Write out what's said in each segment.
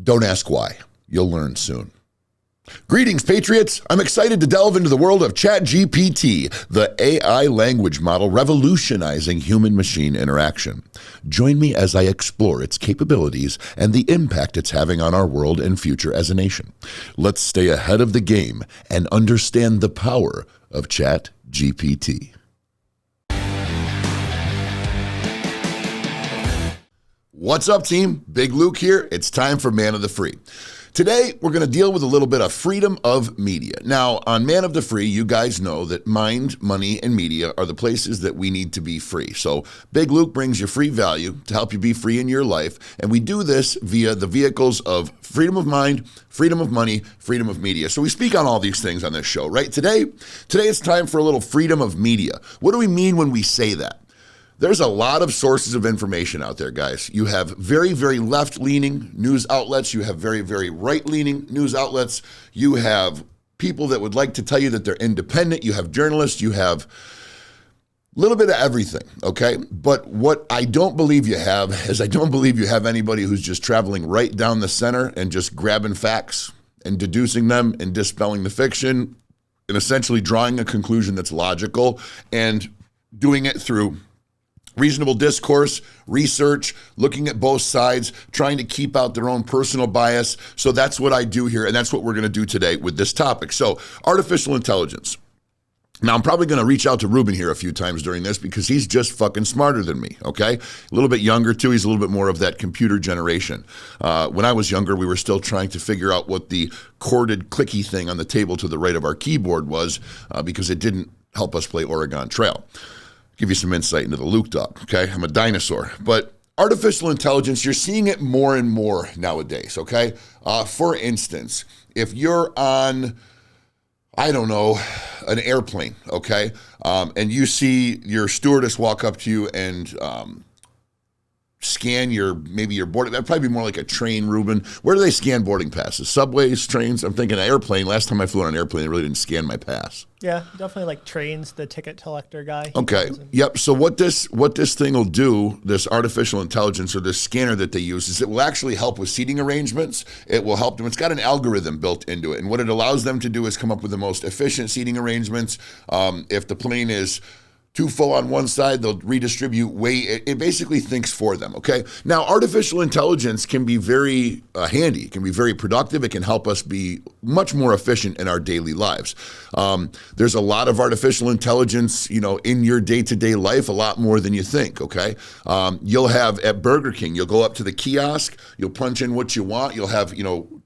Don't ask why. You'll learn soon. Greetings, Patriots. I'm excited to delve into the world of Chat GPT, the AI language model revolutionizing human-machine interaction. Join me as I explore its capabilities and the impact it's having on our world and future as a nation. Let's stay ahead of the game and understand the power of Chat GPT. What's up, team? Big Luke here. It's time for Man of the Free. Today, we're going to deal with a little bit of freedom of media. Now, on Man of the Free, you guys know that mind, money, and media are the places that we need to be free. So Big Luke brings you free value to help you be free in your life. And we do this via the vehicles of freedom of mind, freedom of money, freedom of media. So we speak on all these things on this show, right? Today it's time for a little freedom of media. What do we mean when we say that? There's a lot of sources of information out there, guys. You have very, very left-leaning news outlets. You have very, very right-leaning news outlets. You have people that would like to tell you that they're independent. You have journalists. You have a little bit of everything, okay? But what I don't believe you have is I don't believe you have anybody who's just traveling right down the center and just grabbing facts and deducing them and dispelling the fiction and essentially drawing a conclusion that's logical and doing it through reasonable discourse, research, looking at both sides, trying to keep out their own personal bias. So that's what I do here, and that's what we're going to do today with this topic. So artificial intelligence. Now, I'm probably going to reach out to Ruben here a few times during this because he's just fucking smarter than me, okay? A little bit younger, too. He's a little bit more of that computer generation. When I was younger, we were still trying to figure out what the corded clicky thing on the table to the right of our keyboard was because it didn't help us play Oregon Trail. Give you some insight into the Luke dog, okay? I'm a dinosaur. But artificial intelligence, you're seeing it more and more nowadays, okay? For instance, if you're on, I don't know, an airplane, okay? And you see your stewardess walk up to you and scan your boarding. That'd probably be more like a train, Ruben. Where do they scan boarding passes? Subways, trains? I'm thinking an airplane. Last time I flew on an airplane, they really didn't scan my pass. Yeah, definitely like trains, the ticket collector guy. Okay. Yep. So what this thing will do, this artificial intelligence or this scanner that they use, is it will actually help with seating arrangements. It will help them. It's got an algorithm built into it. And what it allows them to do is come up with the most efficient seating arrangements. If the plane is too full on one side, they'll redistribute weight. It basically thinks for them, okay? Now, artificial intelligence can be very handy. It can be very productive. It can help us be much more efficient in our daily lives. There's a lot of artificial intelligence, in your day-to-day life, a lot more than you think, okay? You'll have at Burger King, you'll go up to the kiosk, you'll punch in what you want. You'll have,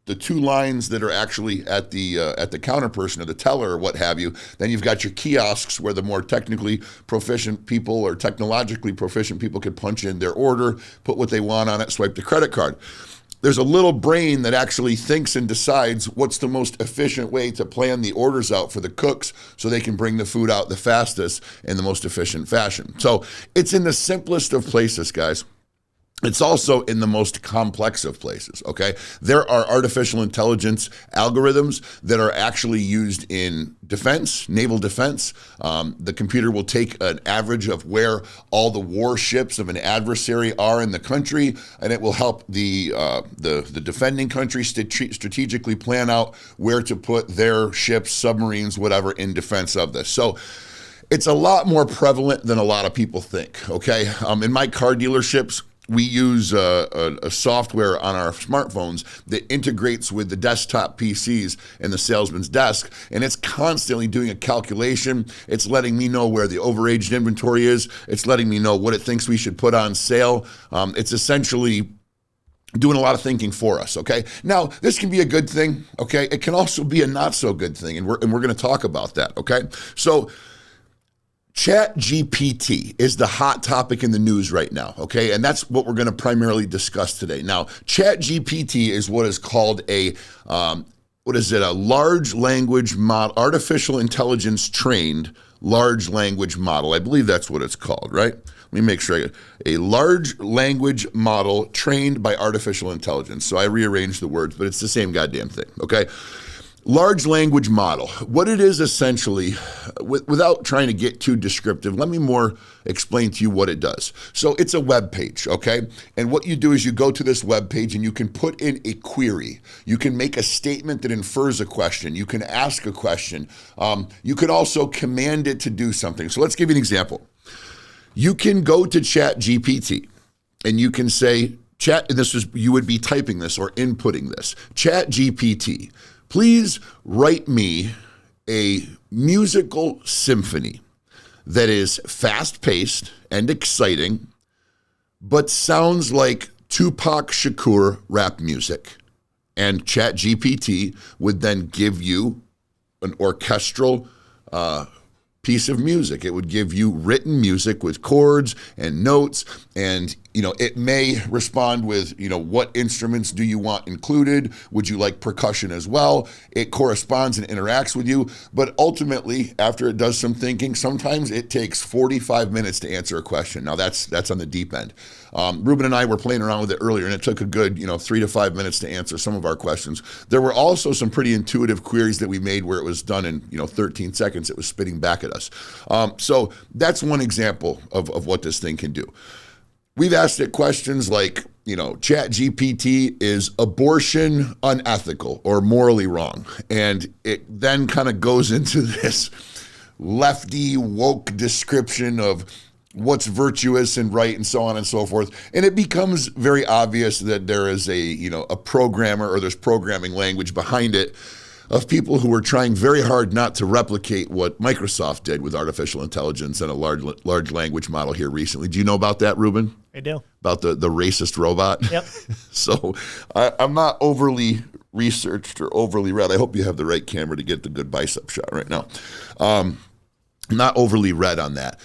the two lines that are actually at the counter person or the teller or what have you. Then you've got your kiosks where the more technically proficient people or technologically proficient people could punch in their order, put what they want on it, swipe the credit card. There's a little brain that actually thinks and decides what's the most efficient way to plan the orders out for the cooks so they can bring the food out the fastest in the most efficient fashion. So it's in the simplest of places, guys. It's also in the most complex of places, okay? There are artificial intelligence algorithms that are actually used in defense, naval defense. The computer will take an average of where all the warships of an adversary are in the country, and it will help the defending country strategically plan out where to put their ships, submarines, whatever, in defense of this. So it's a lot more prevalent than a lot of people think, okay? In my car dealerships, we use a software on our smartphones that integrates with the desktop PCs in the salesman's desk, and it's constantly doing a calculation. It's letting me know where the overaged inventory is. It's letting me know what it thinks we should put on sale. It's essentially doing a lot of thinking for us, okay? Now, this can be a good thing, okay? It can also be a not so good thing, and we're going to talk about that, okay? So Chat GPT is the hot topic in the news right now, okay? And that's what we're going to primarily discuss today. Now, Chat GPT is what is called a large language model, artificial intelligence trained large language model. I believe that's what it's called, right? Let me make sure I get a large language model trained by artificial intelligence. So I rearranged the words, but it's the same goddamn thing, okay? Large language model, what it is essentially, without trying to get too descriptive, let me more explain to you what it does. So it's a web page, okay? And what you do is you go to this web page and you can put in a query. You can make a statement that infers a question. You can ask a question. You can also command it to do something. So let's give you an example. You can go to Chat GPT and you can say, you would be typing this or inputting this. Chat GPT, please write me a musical symphony that is fast-paced and exciting, but sounds like Tupac Shakur rap music. And Chat GPT would then give you an orchestral piece of music. It would give you written music with chords and notes, and it may respond with, what instruments do you want included? Would you like percussion as well? It corresponds and interacts with you, but ultimately, after it does some thinking, sometimes it takes 45 minutes to answer a question. Now that's on the deep end. Ruben and I were playing around with it earlier, and it took a good 3 to 5 minutes to answer some of our questions. There were also some pretty intuitive queries that we made where it was done in 13 seconds. It was spitting back at us. So that's one example of what this thing can do. We've asked it questions like, Chat GPT, is abortion unethical or morally wrong? And it then kind of goes into this lefty woke description of what's virtuous and right and so on and so forth. And it becomes very obvious that there is a programmer, or there's programming language behind it, of people who are trying very hard not to replicate what Microsoft did with artificial intelligence and a large language model here recently. Do you know about that, Ruben? I do. About the racist robot? Yep. So I'm not overly researched or overly read. I hope you have the right camera to get the good bicep shot right now. Not overly read on that.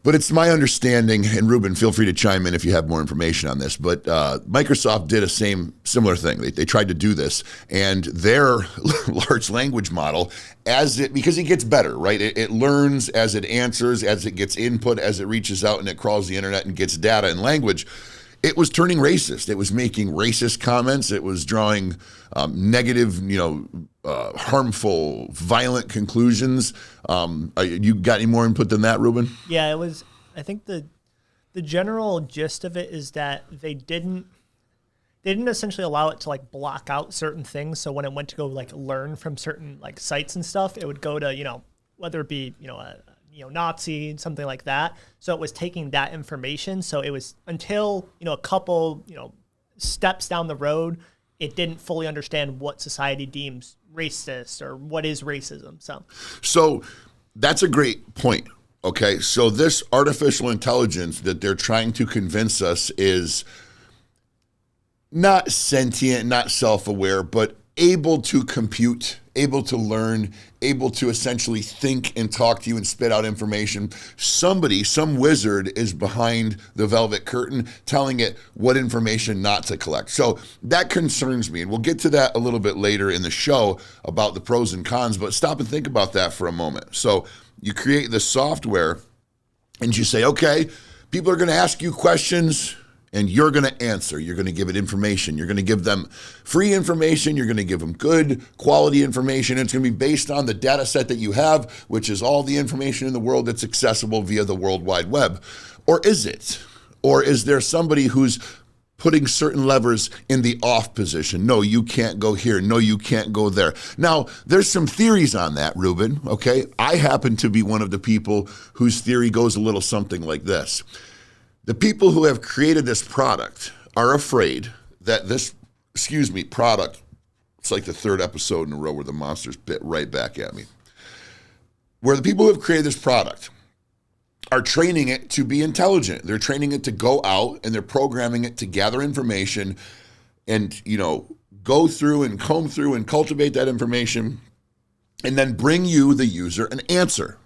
But it's my understanding, and Ruben, feel free to chime in if you have more information on this, but Microsoft did a similar thing. They tried to do this, and their large language model, because it gets better, right? It learns as it answers, as it gets input, as it reaches out and it crawls the internet and gets data and language. It was turning racist. It was making racist comments. It was drawing negative, harmful, violent conclusions. You got any more input than that, Ruben? Yeah, it was. I think the general gist of it is that they didn't essentially allow it to block out certain things. So when it went to go learn from certain sites and stuff, it would go to whether it be a Nazi, something like that. So it was taking that information. So it was until a couple steps down the road, it didn't fully understand what society deems racist or what is racism. So that's a great point. Okay, so this artificial intelligence that they're trying to convince us is not sentient, not self-aware, but able to compute, able to learn, able to essentially think and talk to you and spit out information. Somebody, some wizard is behind the velvet curtain telling it what information not to collect. So that concerns me. And we'll get to that a little bit later in the show about the pros and cons, but stop and think about that for a moment. So you create the software and you say, okay, people are going to ask you questions, and you're going to answer. You're going to give it information. You're going to give them free information. You're going to give them good quality information. It's going to be based on the data set that you have, which is all the information in the world that's accessible via the World Wide Web. Or is it? Or is there somebody who's putting certain levers in the off position? No, you can't go here. No, you can't go there. Now, there's some theories on that, Ruben, okay? I happen to be one of the people whose theory goes a little something like this. The people who have created this product are afraid that this, product, it's like the third episode in a row where the monsters bit right back at me, where the people who have created this product are training it to be intelligent. They're training it to go out, and they're programming it to gather information and, go through and comb through and cultivate that information and then bring you, the user, an answer.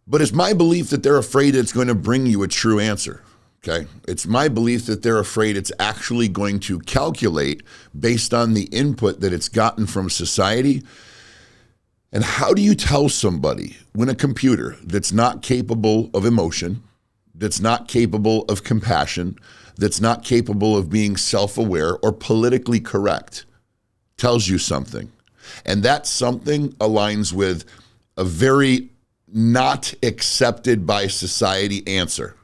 But it's my belief that they're afraid it's going to bring you a true answer, okay? It's my belief that they're afraid it's actually going to calculate based on the input that it's gotten from society. And how do you tell somebody when a computer that's not capable of emotion, that's not capable of compassion, that's not capable of being self-aware or politically correct tells you something? And that something aligns with a very not accepted by society answer.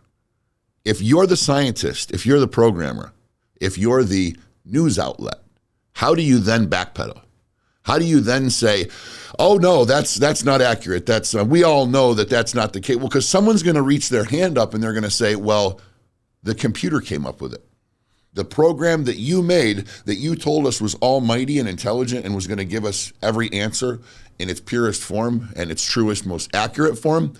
If you're the scientist, if you're the programmer, if you're the news outlet, how do you then backpedal? How do you then say, oh no, that's not accurate. That's we all know that that's not the case. Well, because someone's going to reach their hand up and they're going to say, well, the computer came up with it. The program that you made, that you told us was almighty and intelligent and was going to give us every answer in its purest form and its truest, most accurate form,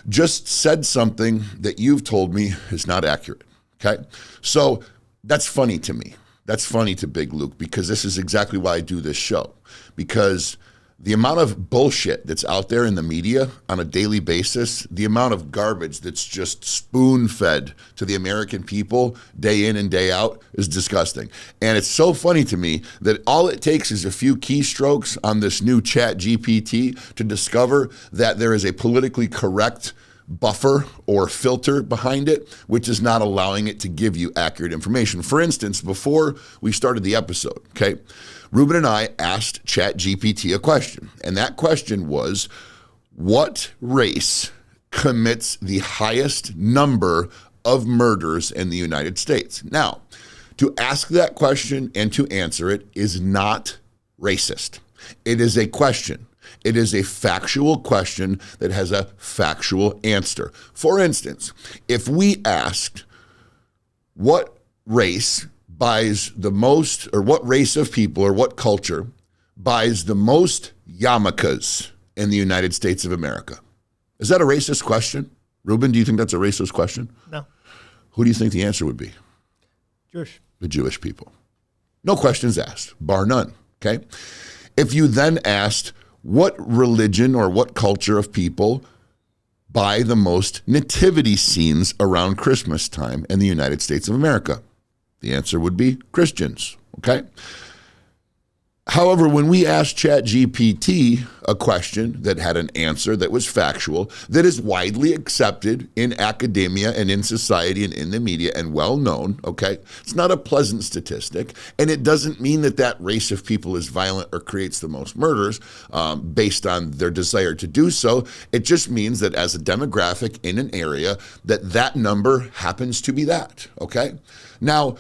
just said something that you've told me is not accurate, okay? So that's funny to me. That's funny to Big Luke, because this is exactly why I do this show. Because the amount of bullshit that's out there in the media on a daily basis, the amount of garbage that's just spoon-fed to the American people day in and day out is disgusting. And it's so funny to me that all it takes is a few keystrokes on this new Chat GPT to discover that there is a politically correct buffer or filter behind it, which is not allowing it to give you accurate information. For instance, before we started the episode, okay, Ruben and I asked Chat GPT a question, and that question was, what race commits the highest number of murders in the United States? Now, to ask that question and to answer it is not racist. It is a question. It is a factual question that has a factual answer. For instance, if we asked what race buys the most, or what race of people or what culture buys the most yarmulkes in the United States of America, is that a racist question? Ruben, do you think that's a racist question? No. Who do you think the answer would be? Jewish. The Jewish people. No questions asked, bar none, okay? If you then asked, what religion or what culture of people buy the most nativity scenes around Christmas time in the United States of America? The answer would be Christians, okay? However, when we asked ChatGPT a question that had an answer that was factual, that is widely accepted in academia and in society and in the media and well known, okay? It's not a pleasant statistic, and it doesn't mean that that race of people is violent or creates the most murders based on their desire to do so. It just means that as a demographic in an area, that number happens to be that, okay? Now,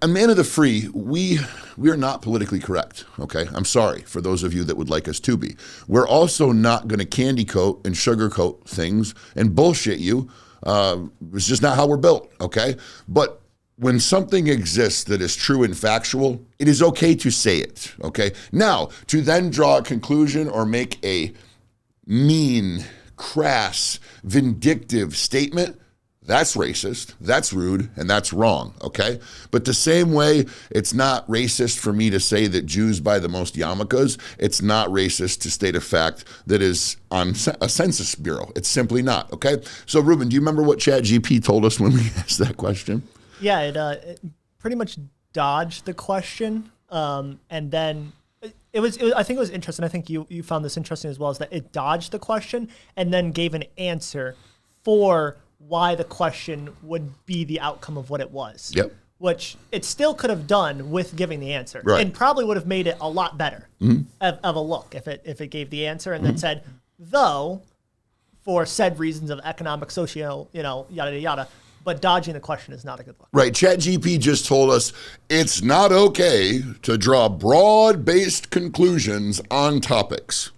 a man of the free, we are not politically correct, okay? I'm sorry for those of you that would like us to be. We're also not going to candy coat and sugarcoat things and bullshit you. It's just not how we're built, okay? But when something exists that is true and factual, it is okay to say it, okay? Now, to then draw a conclusion or make a mean, crass, vindictive statement, that's racist, that's rude, and that's wrong, okay? But the same way it's not racist for me to say that Jews buy the most yarmulkes, it's not racist to state a fact that is on a census bureau. It's simply not, okay? So, Ruben, do you remember what ChatGPT told us when we asked that question? Yeah, it pretty much dodged the question, and then it was. I think it was interesting. I think you found this interesting as well, is that it dodged the question and then gave an answer for why the question would be the outcome of what it was. Yep. Which it still could have done with giving the answer, right, and probably would have made it a lot better of a look if it gave the answer and then said, though, for said reasons of economic, socio, yada yada yada. But dodging the question is not a good look. Right. ChatGPT just told us it's not okay to draw broad-based conclusions on topics.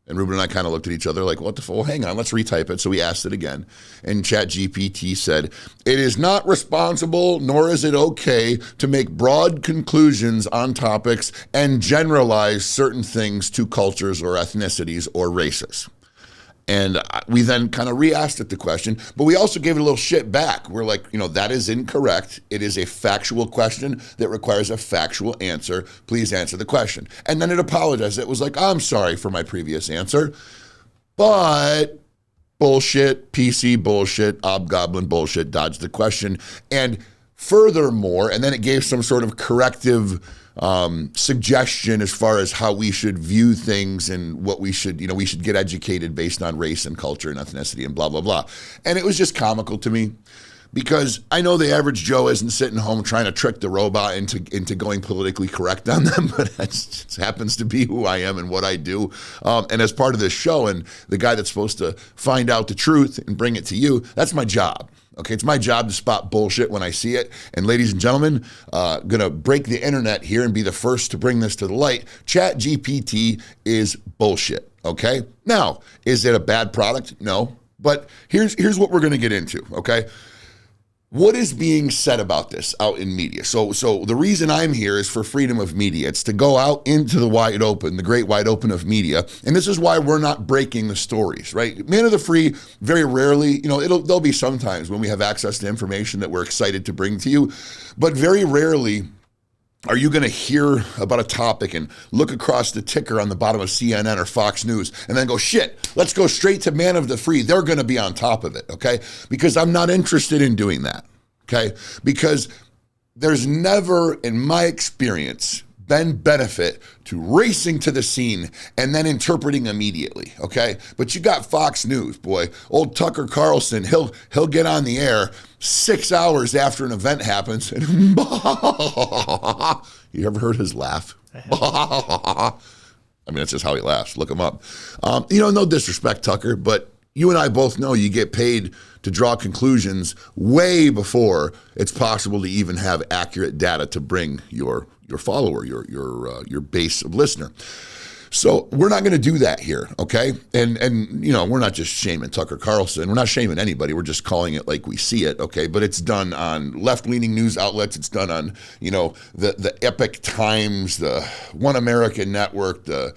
And Ruben and I kind of looked at each other like, what the fuck? Well, hang on, let's retype it. So we asked it again. And ChatGPT said, it is not responsible, nor is it okay to make broad conclusions on topics and generalize certain things to cultures or ethnicities or races. And we then kind of re-asked it the question, but we also gave it a little shit back. We're like, that is incorrect. It is a factual question that requires a factual answer. Please answer the question. And then it apologized. It was like, I'm sorry for my previous answer, but bullshit, PC bullshit, obgoblin bullshit, dodged the question. And furthermore, and then it gave some sort of corrective suggestion as far as how we should view things and what we should get educated based on race and culture and ethnicity and blah, blah, blah. And it was just comical to me because I know the average Joe isn't sitting home trying to trick the robot into going politically correct on them, but it just happens to be who I am and what I do. And as part of this show, and the guy that's supposed to find out the truth and bring it to you, that's my job. Okay, it's my job to spot bullshit when I see it. And ladies and gentlemen, gonna break the internet here and be the first to bring this to the light. Chat GPT is bullshit. Okay, now is it a bad product? No, but here's what we're gonna get into. Okay. What is being said about this out in media? So the reason I'm here is for freedom of media. It's to go out into the wide open, the great wide open of media. And this is why we're not breaking the stories, right? Man of the Free, very rarely, there'll be sometimes when we have access to information that we're excited to bring to you, but very rarely are you going to hear about a topic and look across the ticker on the bottom of CNN or Fox News and then go, shit, let's go straight to Man of the Free. They're going to be on top of it, okay? Because I'm not interested in doing that, okay? Because there's never, in my experience, been benefit to racing to the scene and then interpreting immediately, okay? But you got Fox News, boy. Old Tucker Carlson, he'll get on the air 6 hours after an event happens. And you ever heard his laugh? I mean, that's just how he laughs. Look him up. No disrespect, Tucker, but you and I both know you get paid to draw conclusions way before it's possible to even have accurate data to bring your follower, your base of listener. So we're not going to do that here, okay? And we're not just shaming Tucker Carlson. We're not shaming anybody. We're just calling it like we see it, okay? But it's done on left-leaning news outlets. It's done on, the Epic Times, the One American Network, the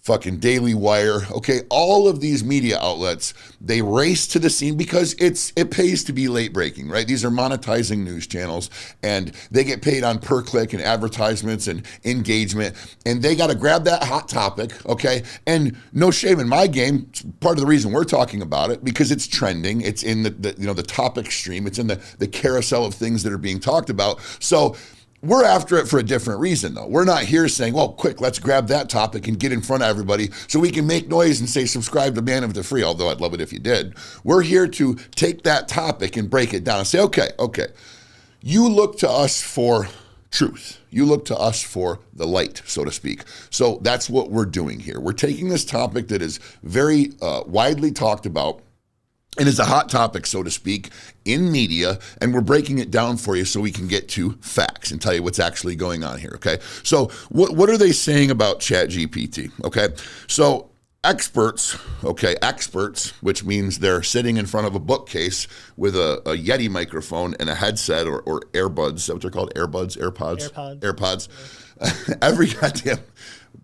fucking Daily Wire, okay? All of these media outlets, they race to the scene because it pays to be late breaking, right? These are monetizing news channels, and they get paid on per click and advertisements and engagement, and they got to grab that hot topic, okay? And no shame in my game. It's part of the reason we're talking about it, because it's trending. It's in the topic stream. It's in the carousel of things that are being talked about. So we're after it for a different reason, though. We're not here saying, well, quick, let's grab that topic and get in front of everybody so we can make noise and say, subscribe to Man of the Free, although I'd love it if you did. We're here to take that topic and break it down and say, okay, you look to us for truth. You look to us for the light, so to speak. So that's what we're doing here. We're taking this topic that is very widely talked about, and it's a hot topic, so to speak, in media, and we're breaking it down for you so we can get to facts and tell you what's actually going on here, okay? So what are they saying about Chat GPT, okay? So experts, which means they're sitting in front of a bookcase with a Yeti microphone and a headset or earbuds. Is that what they're called? AirPods. Every goddamn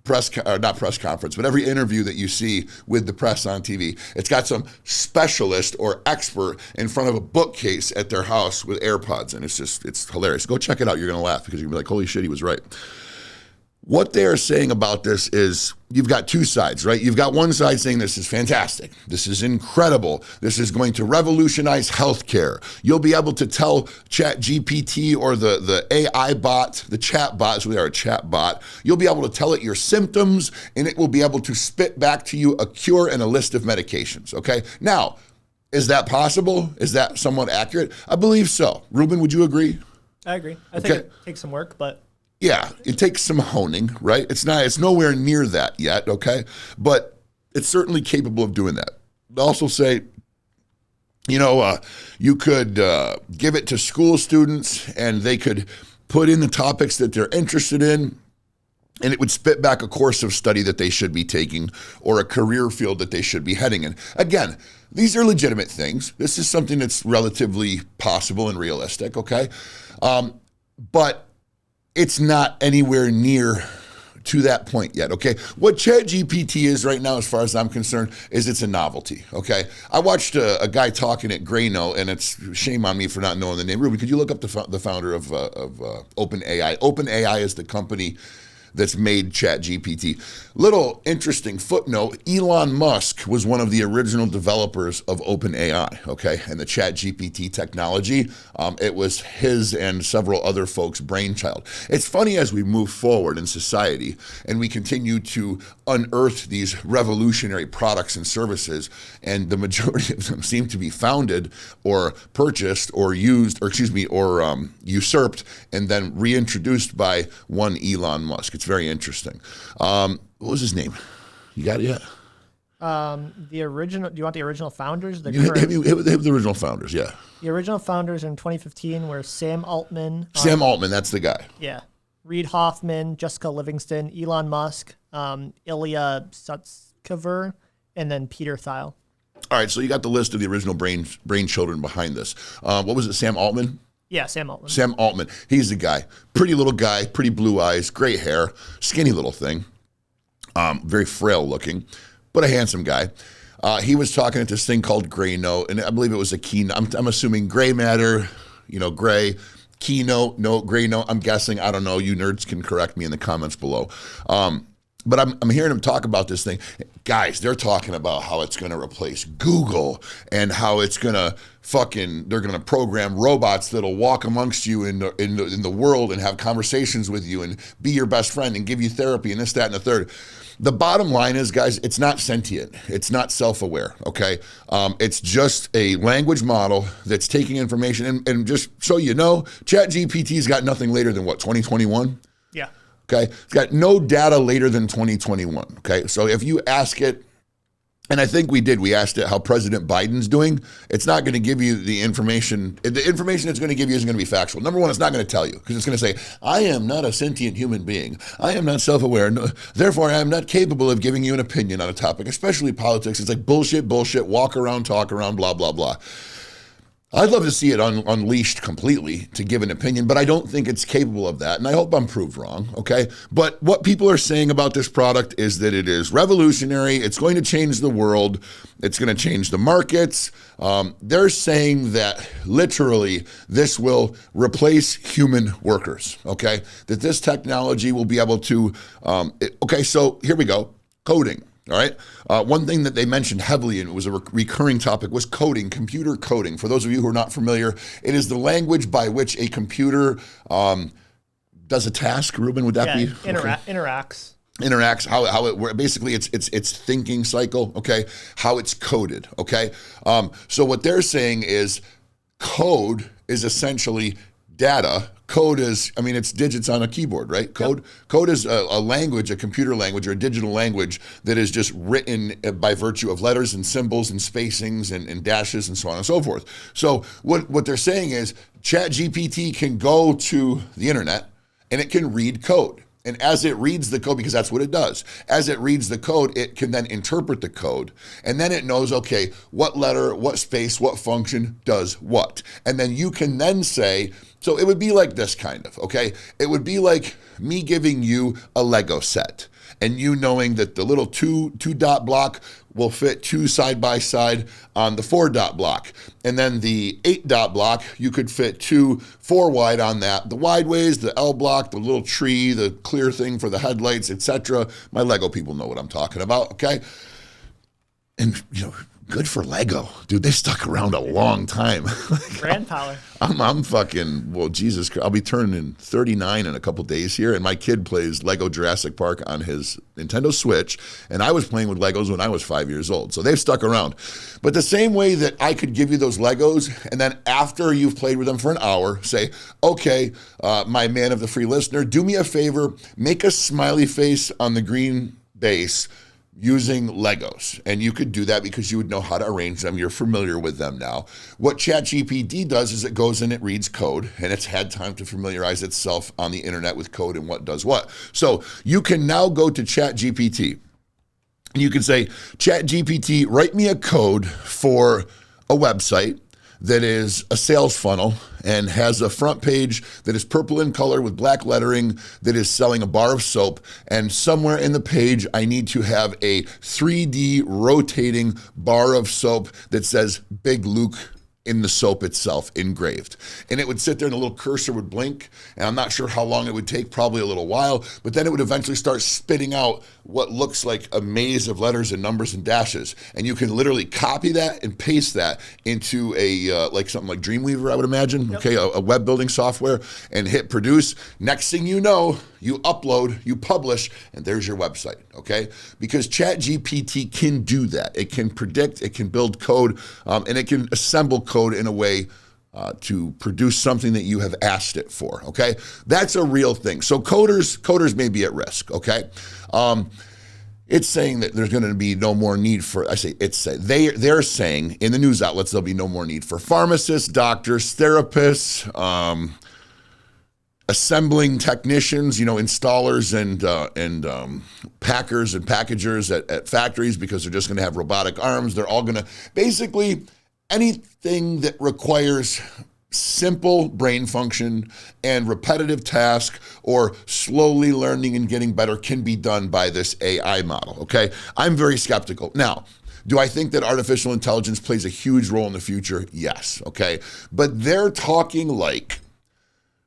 not press conference, but every interview that you see with the press on TV, it's got some specialist or expert in front of a bookcase at their house with AirPods, and it's hilarious. Go check it out. You're going to laugh because you're going to be like, holy shit, he was right. What they are saying about this is you've got two sides, right? You've got one side saying this is fantastic. This is incredible. This is going to revolutionize healthcare. You'll be able to tell Chat GPT or the AI bot, the chat bot, so they are a chat bot. You'll be able to tell it your symptoms, and it will be able to spit back to you a cure and a list of medications, okay? Now, is that possible? Is that somewhat accurate? I believe so. Ruben, would you agree? I agree. I think it takes some work, but yeah, it takes some honing, right? It's nowhere near that yet, okay? But it's certainly capable of doing that. They also say, you could give it to school students and they could put in the topics that they're interested in, and it would spit back a course of study that they should be taking or a career field that they should be heading in. Again, these are legitimate things. This is something that's relatively possible and realistic, okay? But it's not anywhere near to that point yet, okay? What ChatGPT is right now, as far as I'm concerned, is it's a novelty, okay? I watched a guy talking at Grayno, and it's shame on me for not knowing the name. Ruben, could you look up the founder of OpenAI? OpenAI is the company that's made Chat GPT. Little interesting footnote, Elon Musk was one of the original developers of OpenAI, okay, and the Chat GPT technology. It was his and several other folks' brainchild. It's funny as we move forward in society and we continue to unearth these revolutionary products and services, and the majority of them seem to be founded or purchased or used, or usurped and then reintroduced by one Elon Musk. It's very interesting. What was his name? You got it yet? The original. Do you want the original founders? The The original founders, yeah. The original founders in 2015 were Sam Altman. Sam Altman, that's the guy. Yeah. Reid Hoffman, Jessica Livingston, Elon Musk, Ilya Sutskever, and then Peter Thiel. All right, so you got the list of the original brain children behind this. What was it, Sam Altman? Yeah, Sam Altman. Sam Altman. He's the guy. Pretty little guy, pretty blue eyes, gray hair, skinny little thing, very frail looking, but a handsome guy. He was talking at this thing called Gray Note, and I believe it was a keynote. I'm assuming gray matter, gray. Keynote, note, gray note, I'm guessing. I don't know. You nerds can correct me in the comments below. But I'm hearing him talk about this thing. Guys, they're talking about how it's going to replace Google and how it's going to they're going to program robots that'll walk amongst you in the world and have conversations with you and be your best friend and give you therapy and this, that, and the third. The bottom line is, guys, it's not sentient. It's not self-aware, okay? It's just a language model that's taking information. And just so you know, Chat GPT's got nothing later than what, 2021? Yeah. Okay, it's got no data later than 2021. Okay, so if you ask it, and I think we asked it how President Biden's doing, it's not going to give you the information. The information it's going to give you isn't going to be factual. Number one, it's not going to tell you, because it's going to say, I am not a sentient human being. I am not self-aware. No, therefore, I am not capable of giving you an opinion on a topic, especially politics. It's like bullshit, walk around, talk around, blah, blah, blah. I'd love to see it unleashed completely to give an opinion, but I don't think it's capable of that, and I hope I'm proved wrong, okay? But what people are saying about this product is that it is revolutionary, it's going to change the world, it's going to change the markets. They're saying that literally this will replace human workers, okay? That this technology will be able to, okay, so here we go, coding. All right. One thing that they mentioned heavily, and it was a recurring topic, was coding, computer coding. For those of you who are not familiar, it is the language by which a computer does a task. Ruben, would that be? Interacts. Interacts, how it basically it's thinking cycle, okay? How it's coded, okay? So what they're saying is code is essentially data. Code is, it's digits on a keyboard, right? Code is a language, a computer language or a digital language that is just written by virtue of letters and symbols and spacings and dashes and so on and so forth. So what they're saying is Chat GPT can go to the internet and it can read code. And as it reads the code, because that's what it does, as it reads the code, it can then interpret the code. And then it knows, okay, what letter, what space, what function does what. And then you can then say, so it would be like this kind of, okay? It would be like me giving you a Lego set and you knowing that the little two dot block will fit two side by side on the 4 dot block. And then the 8 dot block, you could fit 2 4 wide on that. The wide ways, the L block, the little tree, the clear thing for the headlights, etc. My Lego people know what I'm talking about, okay? And, good for Lego. Dude, they stuck around a long time. Brand power. I'm fucking, well, Jesus Christ. I'll be turning 39 in a couple days here, and my kid plays Lego Jurassic Park on his Nintendo Switch, and I was playing with Legos when I was 5 years old, so they've stuck around. But the same way that I could give you those Legos, and then after you've played with them for an hour, say, okay, my man of the free listener, do me a favor, make a smiley face on the green base using Legos. And you could do that because you would know how to arrange them. You're familiar with them now. What ChatGPT does is it goes and it reads code, and it's had time to familiarize itself on the internet with code and what does what. So you can now go to ChatGPT and you can say, ChatGPT, write me a code for a website that is a sales funnel and has a front page that is purple in color with black lettering that is selling a bar of soap. And somewhere in the page, I need to have a 3D rotating bar of soap that says Big Luke in the soap itself engraved. And it would sit there and the little cursor would blink. And I'm not sure how long it would take, probably a little while, but then it would eventually start spitting out what looks like a maze of letters and numbers and dashes. And you can literally copy that and paste that into a, like something like Dreamweaver, I would imagine, Yep. okay, a web building software, and hit produce. Next thing you know, you upload, you publish, and there's your website, okay? Because Chat GPT can do that. It can predict, it can build code, and it can assemble code in a way to produce something that you have asked it for, okay? That's a real thing. So coders may be at risk, okay? It's saying that there's going to be no more need for, they're saying in the news outlets there'll be no more need for pharmacists, doctors, therapists, assembling technicians, installers and packers and packagers at factories, because they're just going to have robotic arms. They're all going to basically anything that requires simple brain function and repetitive task or slowly learning and getting better can be done by this AI model, okay? I'm very skeptical. Now, do I think that artificial intelligence plays a huge role in the future? Yes, okay? But they're talking like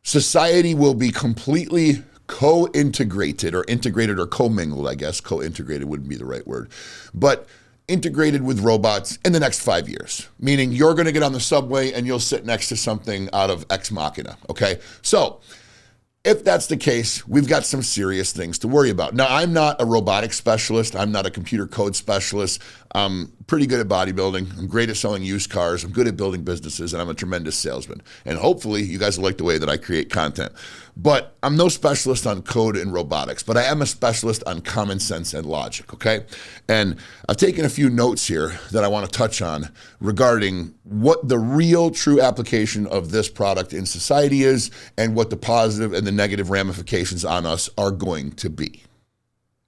society will be completely co-integrated or integrated or commingled, I guess. Co-integrated wouldn't be the right word. But integrated with robots in the next 5 years, meaning you're going to get on the subway and you'll sit next to something out of Ex Machina, okay? So if that's the case, we've got some serious things to worry about. Now, I'm not a robotics specialist. I'm not a computer code specialist. I'm pretty good at bodybuilding. I'm great at selling used cars. I'm good at building businesses, and I'm a tremendous salesman. And hopefully you guys will like the way that I create content. But I'm no specialist on code and robotics, but I am a specialist on common sense and logic, okay? And I've taken a few notes here that I want to touch on regarding what the real true application of this product in society is and what the positive and the negative ramifications on us are going to be.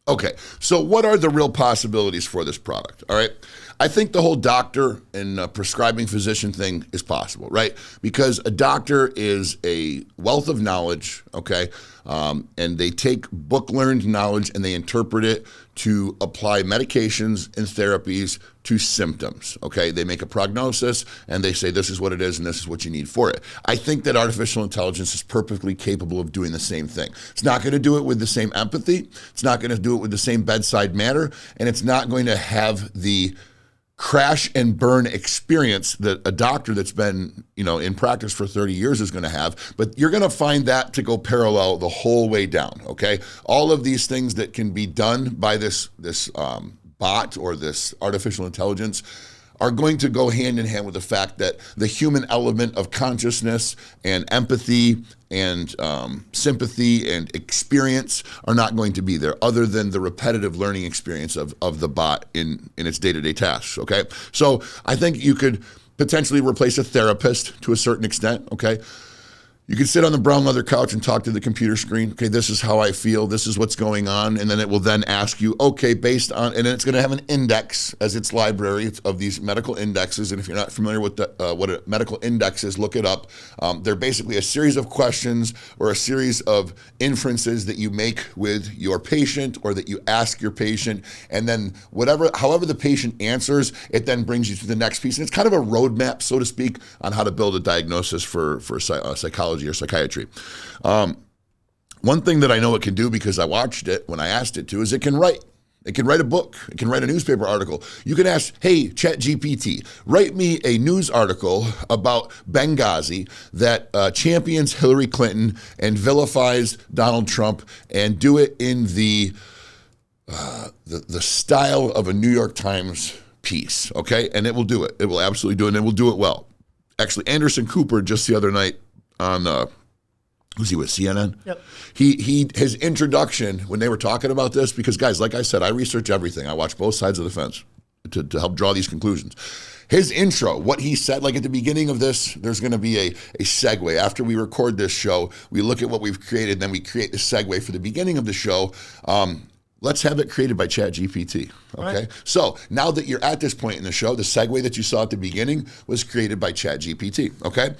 Okay, so what are the real possibilities for this product, all right? I think the whole doctor and prescribing physician thing is possible, right? Because a doctor is a wealth of knowledge, okay? And they take book-learned knowledge and they interpret it to apply medications and therapies to symptoms, okay? They make a prognosis and they say this is what it is and this is what you need for it. I think that artificial intelligence is perfectly capable of doing the same thing. It's not going to do it with the same empathy. It's not going to do it with the same bedside manner, and it's not going to have the crash and burn experience that a doctor that's been, in practice for 30 years is going to have, but you're going to find that to go parallel the whole way down, okay? All of these things that can be done by this bot or this artificial intelligence are going to go hand in hand with the fact that the human element of consciousness and empathy and sympathy and experience are not going to be there, other than the repetitive learning experience of the bot in its day-to-day tasks, okay? So I think you could potentially replace a therapist to a certain extent, okay? You can sit on the brown leather couch and talk to the computer screen. Okay, this is how I feel. This is what's going on. And then it will then ask you, okay, based on, and then it's going to have an index as its library of these medical indexes. And if you're not familiar with what a medical index is, look it up. They're basically a series of questions or a series of inferences that you make with your patient or that you ask your patient. And then however the patient answers, it then brings you to the next piece. And it's kind of a roadmap, so to speak, on how to build a diagnosis for psychology or psychiatry. One thing that I know it can do, because I watched it when I asked it to, is it can write. It can write a book. It can write a newspaper article. You can ask, hey, Chat GPT, write me a news article about Benghazi that champions Hillary Clinton and vilifies Donald Trump, and do it in the style of a New York Times piece, okay? And it will do it. It will absolutely do it, and it will do it well. Actually, Anderson Cooper just the other night on who's he with, CNN? Yep. His introduction when they were talking about this, because guys, like I said, I research everything. I watch both sides of the fence to help draw these conclusions. His intro, what he said, like at the beginning of this, there's going to be a segue. After we record this show, we look at what we've created, then we create the segue for the beginning of the show. Let's have it created by Chat GPT, okay? Right. So now that you're at this point in the show, the segue that you saw at the beginning was created by Chat GPT, okay?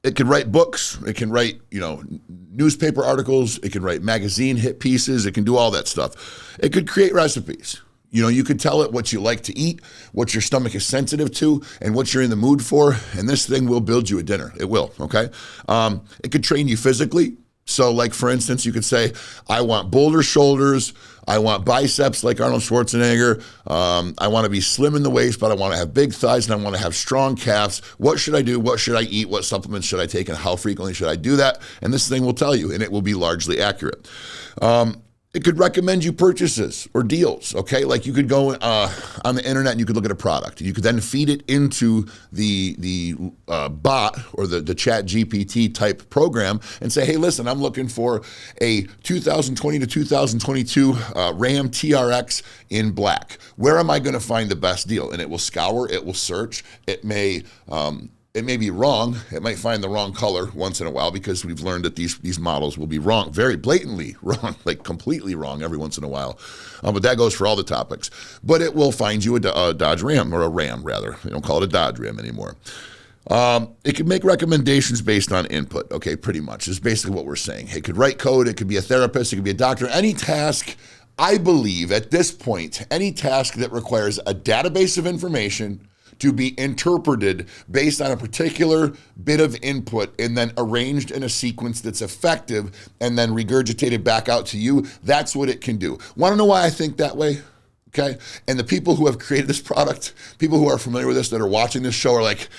It can write books, it can write, newspaper articles, it can write magazine hit pieces, it can do all that stuff. It could create recipes. You could tell it what you like to eat, what your stomach is sensitive to, and what you're in the mood for, and this thing will build you a dinner. It will, okay? It could train you physically. So like, for instance, you could say, I want bolder shoulders, I want biceps like Arnold Schwarzenegger, I want to be slim in the waist, but I want to have big thighs and I want to have strong calves. What should I do? What should I eat? What supplements should I take? And how frequently should I do that? And this thing will tell you, and it will be largely accurate. It could recommend you purchases or deals, okay? Like you could go on the internet and you could look at a product. You could then feed it into the bot or the Chat GPT type program and say, hey, listen, I'm looking for a 2020 to 2022 Ram TRX in black. Where am I going to find the best deal? And it will scour, it will search, it may be wrong. It might find the wrong color once in a while because we've learned that these models will be wrong, very blatantly wrong, like completely wrong every once in a while. But that goes for all the topics. But it will find you a Dodge Ram, or a Ram rather. They don't call it a Dodge Ram anymore. It can make recommendations based on input. Okay, pretty much is basically what we're saying. It could write code. It could be a therapist. It could be a doctor. Any task, I believe at this point, any task that requires a database of information to be interpreted based on a particular bit of input and then arranged in a sequence that's effective and then regurgitated back out to you, that's what it can do. Want to know why I think that way? Okay. And the people who have created this product, people who are familiar with this that are watching this show are like,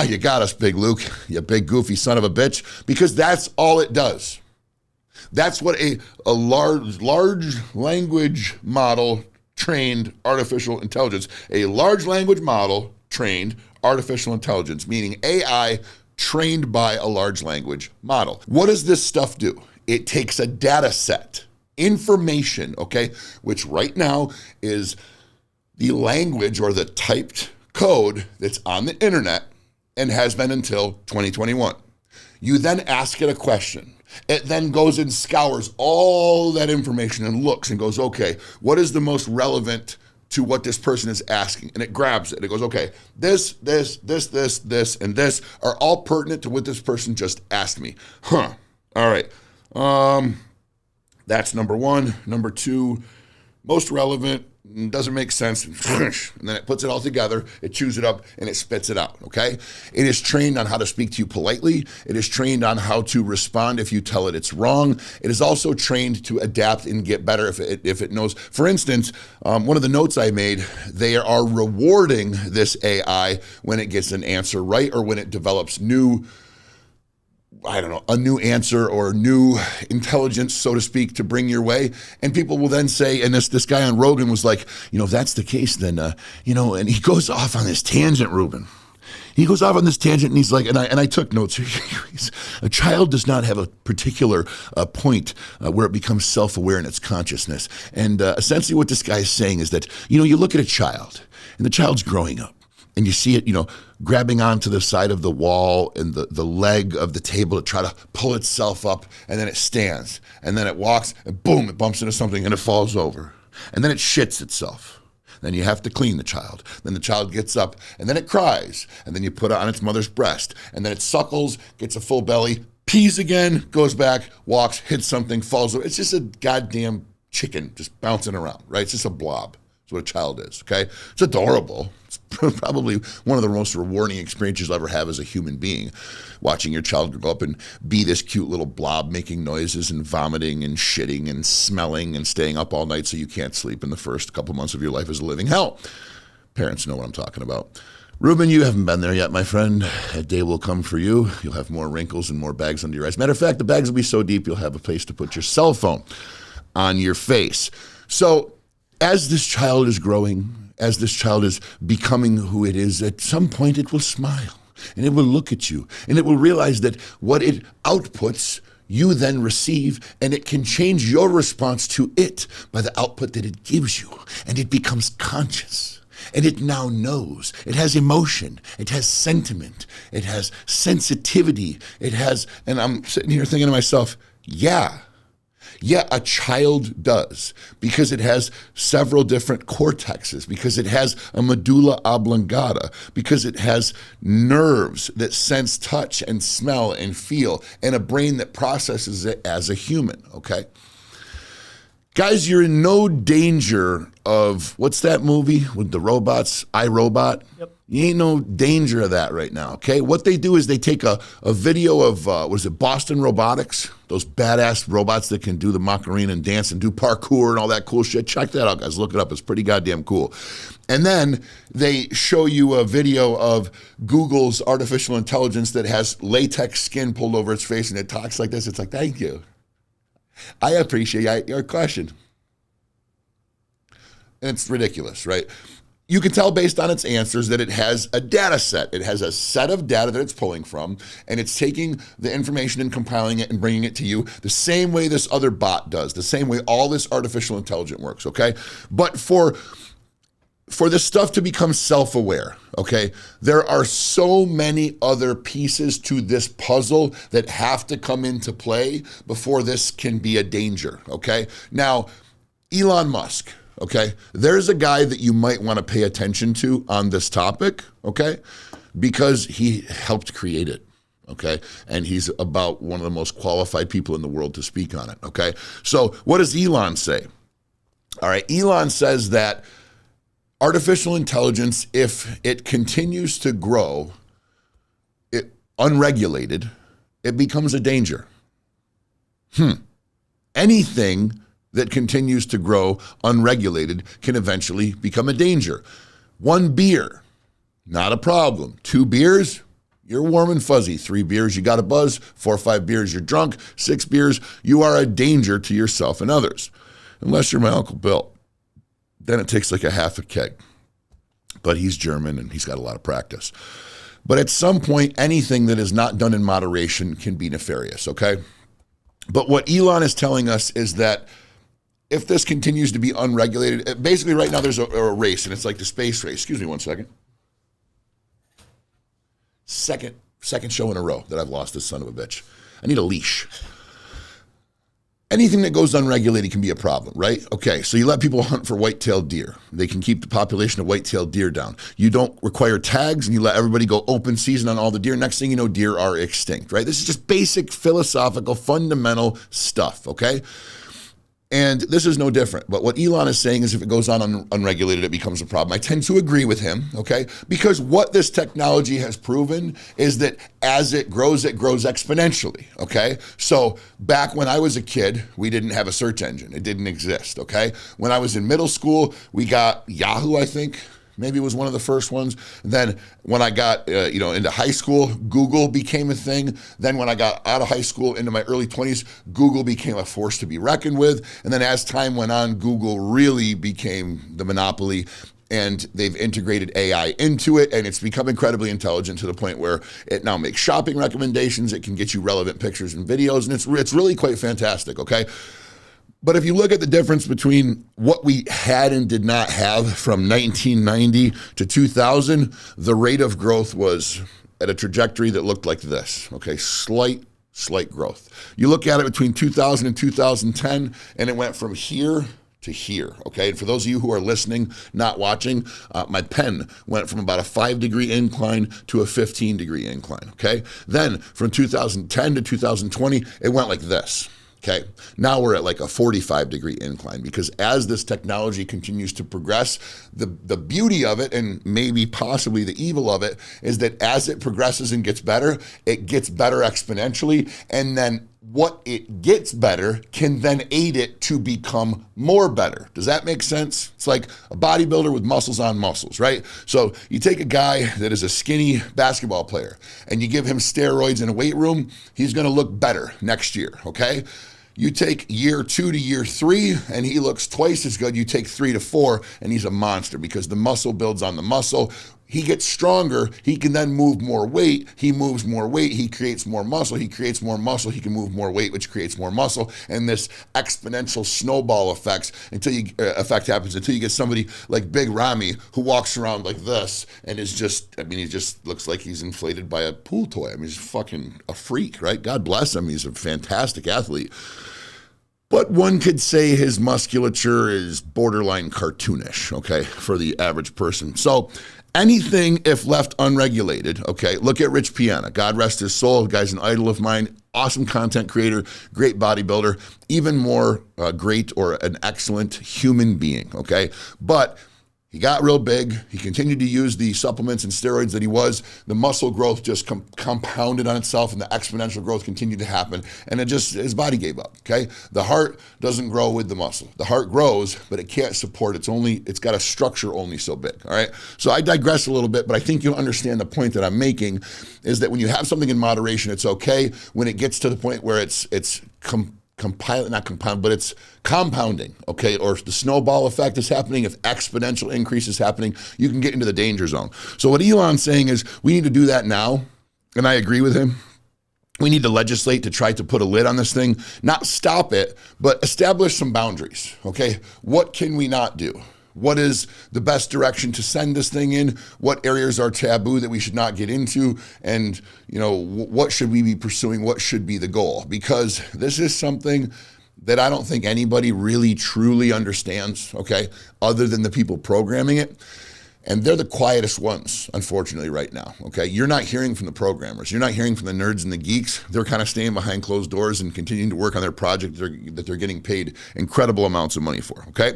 you got us, Big Luke, you big goofy son of a bitch, because that's all it does. That's what a large language model trained artificial intelligence, a large language model trained artificial intelligence, meaning AI trained by a large language model. What does this stuff do? It takes a data set, information, okay, which right now is the language or the typed code that's on the internet and has been until 2021. You then ask it a question. It then goes and scours all that information and looks and goes, okay, what is the most relevant to what this person is asking? And it grabs it. It goes, okay, this, and this are all pertinent to what this person just asked me. All right. That's number one. Number two, most relevant, doesn't make sense, and then it puts it all together, it chews it up, and it spits it out, okay? It is trained on how to speak to you politely. It is trained on how to respond if you tell it it's wrong. It is also trained to adapt and get better if it knows. For instance, one of the notes I made, they are rewarding this AI when it gets an answer right or when it develops a new answer or new intelligence, so to speak, to bring your way. And people will then say, and this guy on Rogan was like, if that's the case, then, and he goes off on this tangent, Ruben. He goes off on this tangent and he's like, and I took notes. A child does not have a particular point where it becomes self-aware in its consciousness. And essentially what this guy is saying is that, you look at a child and the child's growing up. And you see it, grabbing onto the side of the wall and the leg of the table to try to pull itself up. And then it stands. And then it walks and boom, it bumps into something and it falls over. And then it shits itself. Then you have to clean the child. Then the child gets up and then it cries. And then you put it on its mother's breast. And then it suckles, gets a full belly, pees again, goes back, walks, hits something, falls over. It's just a goddamn chicken just bouncing around, right? It's just a blob. That's what a child is, okay? It's adorable. It's probably one of the most rewarding experiences you'll ever have as a human being, watching your child grow up and be this cute little blob making noises and vomiting and shitting and smelling and staying up all night so you can't sleep in the first couple months of your life is a living hell. Parents know what I'm talking about. Ruben, you haven't been there yet, my friend. A day will come for you. You'll have more wrinkles and more bags under your eyes. Matter of fact, the bags will be so deep you'll have a place to put your cell phone on your face. So as this child is growing, as this child is becoming who it is, at some point it will smile and it will look at you and it will realize that what it outputs, you then receive, and it can change your response to it by the output that it gives you. And it becomes conscious and it now knows. It has emotion, it has sentiment, it has sensitivity, it has, and I'm sitting here thinking to myself, yeah, a child does, because it has several different cortexes, because it has a medulla oblongata, because it has nerves that sense touch and smell and feel, and a brain that processes it as a human, okay? Guys, you're in no danger of, what's that movie with the robots, iRobot? Yep. You ain't no danger of that right now, okay? What they do is they take a video of, Boston Robotics? Those badass robots that can do the Macarena and dance and do parkour and all that cool shit. Check that out, guys. Look it up. It's pretty goddamn cool. And then they show you a video of Google's artificial intelligence that has latex skin pulled over its face and it talks like this. It's like, thank you. I appreciate your question. And it's ridiculous, right? You can tell based on its answers that it has a data set. It has a set of data that it's pulling from, and it's taking the information and compiling it and bringing it to you the same way this other bot does, the same way all this artificial intelligence works, okay? But for this stuff to become self-aware, okay, there are so many other pieces to this puzzle that have to come into play before this can be a danger, okay? Now, Elon Musk, okay, there's a guy that you might want to pay attention to on this topic, okay, because he helped create it, okay, and he's about one of the most qualified people in the world to speak on it, okay? So what does Elon say? All right, Elon says that artificial intelligence, if it continues to grow unregulated, it becomes a danger. Anything that continues to grow unregulated can eventually become a danger. 1 beer, not a problem. 2 beers, you're warm and fuzzy. 3 beers, you got a buzz. 4 or 5 beers, you're drunk. 6 beers, you are a danger to yourself and others. Unless you're my Uncle Bill. Then it takes like a half a keg. But he's German and he's got a lot of practice. But at some point, anything that is not done in moderation can be nefarious, okay? But what Elon is telling us is that if this continues to be unregulated, basically right now there's a race, and it's like the space race. Excuse me one second. Second show in a row that I've lost this son of a bitch. I need a leash. Anything that goes unregulated can be a problem, right? Okay, so you let people hunt for white-tailed deer. They can keep the population of white-tailed deer down. You don't require tags, and you let everybody go open season on all the deer. Next thing you know, deer are extinct, right? This is just basic philosophical, fundamental stuff, okay? And this is no different. But what Elon is saying is if it goes on unregulated, it becomes a problem. I tend to agree with him, okay? Because what this technology has proven is that as it grows exponentially, okay? So back when I was a kid, we didn't have a search engine. It didn't exist, okay? When I was in middle school, we got Yahoo, I think. Maybe it was one of the first ones. Then when I got into high school, Google became a thing. Then when I got out of high school into my early 20s, Google became a force to be reckoned with. And then as time went on, Google really became the monopoly. And they've integrated AI into it, and it's become incredibly intelligent to the point where it now makes shopping recommendations. It can get you relevant pictures and videos, and it's really quite fantastic, okay? But if you look at the difference between what we had and did not have from 1990 to 2000, the rate of growth was at a trajectory that looked like this, okay? Slight growth. You look at it between 2000 and 2010, and it went from here to here, okay? And for those of you who are listening, not watching, my pen went from about a 5-degree incline to a 15-degree incline, okay? Then from 2010 to 2020, it went like this. Okay, now we're at like a 45-degree incline because as this technology continues to progress, the beauty of it and maybe possibly the evil of it is that as it progresses and gets better, it gets better exponentially, and then what it gets better can then aid it to become more better. Does that make sense? It's like a bodybuilder with muscles on muscles, right? So you take a guy that is a skinny basketball player and you give him steroids in a weight room, he's gonna look better next year, okay? You take year 2 to year 3 and he looks twice as good. You take 3 to 4 and he's a monster because the muscle builds on the muscle. He gets stronger. He can then move more weight. He moves more weight. He creates more muscle. He creates more muscle. He can move more weight, which creates more muscle. And this exponential snowball effect happens until you get somebody like Big Ramy who walks around like this and is just, he just looks like he's inflated by a pool toy. He's fucking a freak, right? God bless him. He's a fantastic athlete. But one could say his musculature is borderline cartoonish, okay, for the average person. So anything, if left unregulated, okay, look at Rich Piana. God rest his soul. The guy's an idol of mine. awesome content creator, great bodybuilder, even more great or an excellent human being, okay? But he got real big. He continued to use the supplements and steroids that he was. The muscle growth just compounded on itself, and the exponential growth continued to happen. And his body gave up. Okay, the heart doesn't grow with the muscle. The heart grows, but it can't support. It's got a structure only so big. All right. So I digress a little bit, but I think you'll understand the point that I'm making is that when you have something in moderation, it's okay. When it gets to the point where it's compounding, okay, or the snowball effect is happening, if exponential increase is happening, you can get into the danger zone. So what Elon's saying is we need to do that now, and I agree with him. We need to legislate to try to put a lid on this thing, not stop it, but establish some boundaries, okay? What can we not do? What is the best direction to send this thing in? What areas are taboo that we should not get into? And, what should we be pursuing? What should be the goal? Because this is something that I don't think anybody really truly understands, okay, other than the people programming it. And they're the quietest ones, unfortunately, right now, okay? You're not hearing from the programmers. You're not hearing from the nerds and the geeks. They're kind of staying behind closed doors and continuing to work on their project that they're getting paid incredible amounts of money for, okay?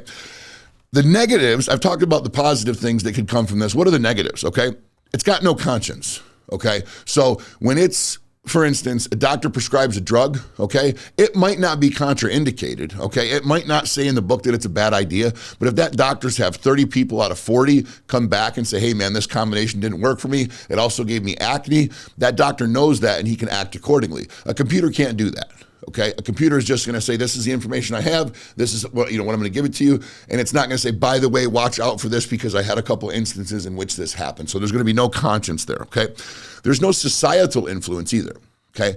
The negatives, I've talked about the positive things that could come from this. What are the negatives, okay? It's got no conscience, okay? So when it's, for instance, a doctor prescribes a drug, okay? It might not be contraindicated, okay? It might not say in the book that it's a bad idea, but if that doctors have 30 people out of 40 come back and say, hey man, this combination didn't work for me, it also gave me acne, that doctor knows that and he can act accordingly. A computer can't do that. Okay, a computer is just going to say, this is the information I have. This is what I'm going to give it to you. And it's not going to say, by the way, watch out for this because I had a couple instances in which this happened. So there's going to be no conscience there. Okay, there's no societal influence either. Okay,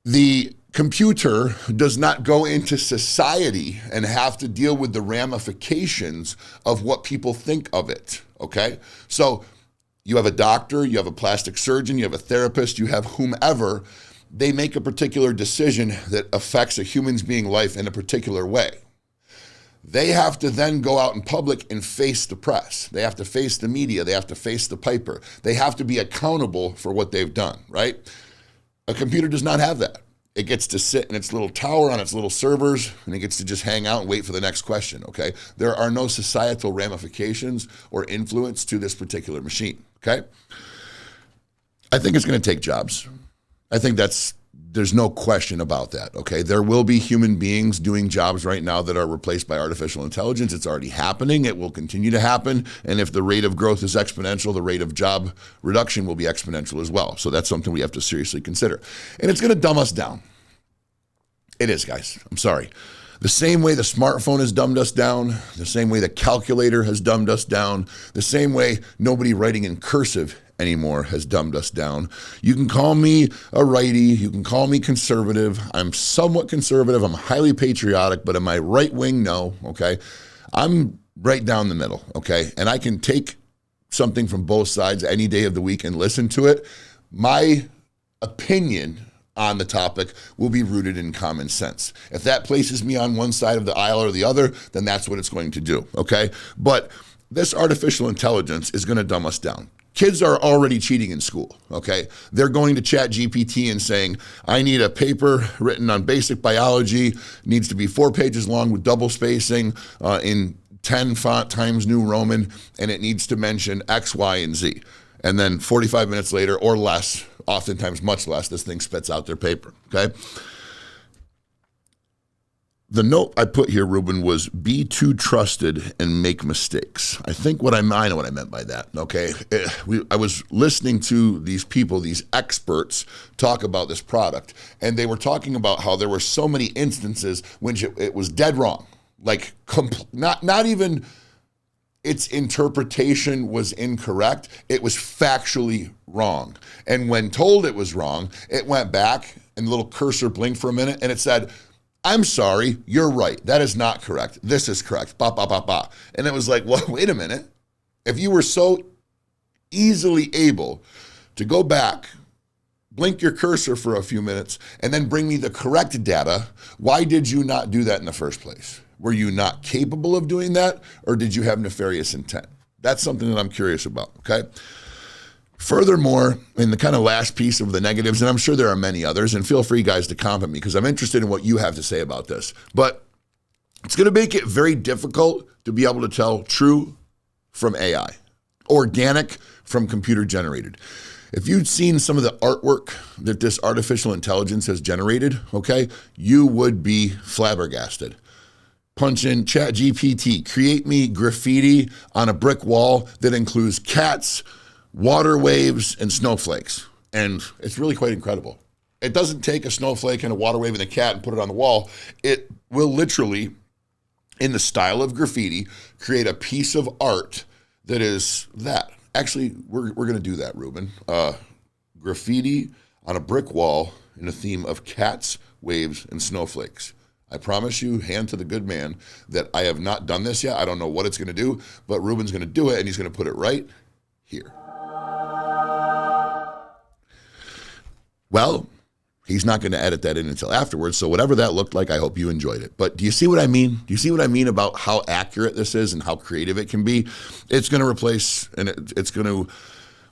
the computer does not go into society and have to deal with the ramifications of what people think of it. Okay, so you have a doctor, you have a plastic surgeon, you have a therapist, you have whomever. They make a particular decision that affects a human's being life in a particular way. They have to then go out in public and face the press. They have to face the media. They have to face the piper. They have to be accountable for what they've done, right? A computer does not have that. It gets to sit in its little tower on its little servers, and it gets to just hang out and wait for the next question, okay? There are no societal ramifications or influence to this particular machine, okay? I think it's going to take jobs. I think there's no question about that, okay? There will be human beings doing jobs right now that are replaced by artificial intelligence. It's already happening. It will continue to happen. And if the rate of growth is exponential, the rate of job reduction will be exponential as well. So that's something we have to seriously consider. And it's going to dumb us down. It is, guys. I'm sorry. The same way the smartphone has dumbed us down, the same way the calculator has dumbed us down, the same way nobody writing in cursive anymore has dumbed us down. You can call me a righty, you can call me conservative. I'm somewhat conservative, I'm highly patriotic, but am I right wing? No, okay? I'm right down the middle, okay? And I can take something from both sides any day of the week and listen to it. My opinion on the topic will be rooted in common sense. If that places me on one side of the aisle or the other, then that's what it's going to do, okay? But this artificial intelligence is going to dumb us down. Kids are already cheating in school, okay? They're going to Chat GPT and saying, I need a paper written on basic biology, needs to be 4 pages long with double spacing in 10 font Times New Roman, and it needs to mention X, Y, and Z. And then 45 minutes later or less, oftentimes much less, this thing spits out their paper, okay? The note I put here, Ruben, was be too trusted and make mistakes. I think I know what I meant by that, okay? I was listening to these people, these experts, talk about this product, and they were talking about how there were so many instances when it was dead wrong. Like, not even its interpretation was incorrect, it was factually wrong. And when told it was wrong, it went back and the little cursor blinked for a minute and it said, I'm sorry, you're right. That is not correct. This is correct. Ba, ba, ba, ba. And it was like, well, wait a minute. If you were so easily able to go back, blink your cursor for a few minutes, and then bring me the correct data, why did you not do that in the first place? Were you not capable of doing that, or did you have nefarious intent? That's something that I'm curious about, okay? Furthermore, in the kind of last piece of the negatives, and I'm sure there are many others, and feel free, guys, to comment me because I'm interested in what you have to say about this. But it's going to make it very difficult to be able to tell true from AI, organic from computer generated. If you'd seen some of the artwork that this artificial intelligence has generated, okay, you would be flabbergasted. Punch in Chat GPT, create me graffiti on a brick wall that includes cats, water waves, and snowflakes. And it's really quite incredible. It doesn't take a snowflake and a water wave and a cat and put it on the wall. It will literally, in the style of graffiti, create a piece of art that is that. Actually, we're going to do that, Ruben. Graffiti on a brick wall in a theme of cats, waves, and snowflakes. I promise you, hand to the good man, that I have not done this yet. I don't know what it's going to do, but Ruben's going to do it, and he's going to put it right here. Well, he's not going to edit that in until afterwards, so whatever that looked like, I hope you enjoyed it. But do you see what I mean? Do you see what I mean about how accurate this is and how creative it can be? It's going to replace, and it's going to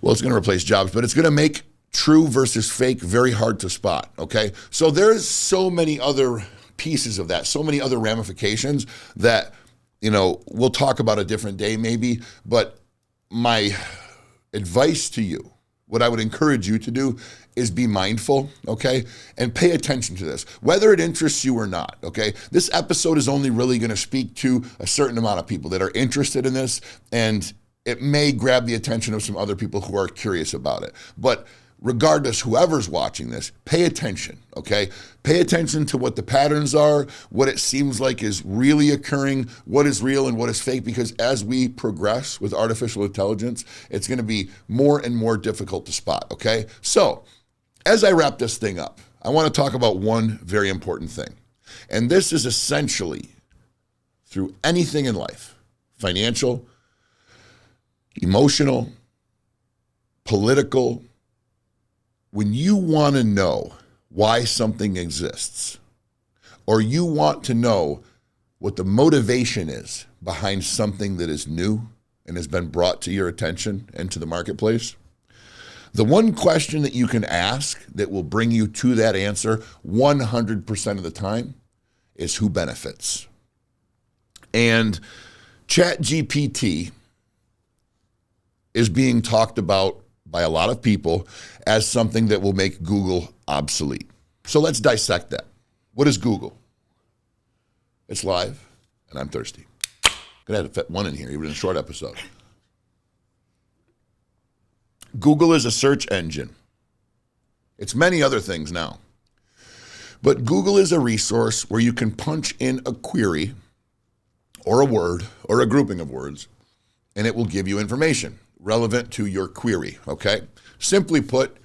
replace jobs, but it's going to make true versus fake very hard to spot, okay? So there's so many other pieces of that, so many other ramifications that, we'll talk about a different day maybe, but my advice to you, what I would encourage you to do is be mindful, okay? And pay attention to this, whether it interests you or not, okay? This episode is only really gonna speak to a certain amount of people that are interested in this, and it may grab the attention of some other people who are curious about it. But regardless, whoever's watching this, pay attention, okay? Pay attention to what the patterns are, what it seems like is really occurring, what is real and what is fake, because as we progress with artificial intelligence, it's gonna be more and more difficult to spot, okay? So, as I wrap this thing up, I wanna talk about one very important thing. And this is essentially through anything in life, financial, emotional, political. When you want to know why something exists, or you want to know what the motivation is behind something that is new and has been brought to your attention and to the marketplace, the one question that you can ask that will bring you to that answer 100% of the time is who benefits. And Chat GPT is being talked about by a lot of people as something that will make Google obsolete. So let's dissect that. What is Google? It's live, and I'm thirsty. Gonna have to fit one in here, even in a short episode. Google is a search engine. It's many other things now. But Google is a resource where you can punch in a query or a word or a grouping of words, and it will give you information relevant to your query, okay? Simply put,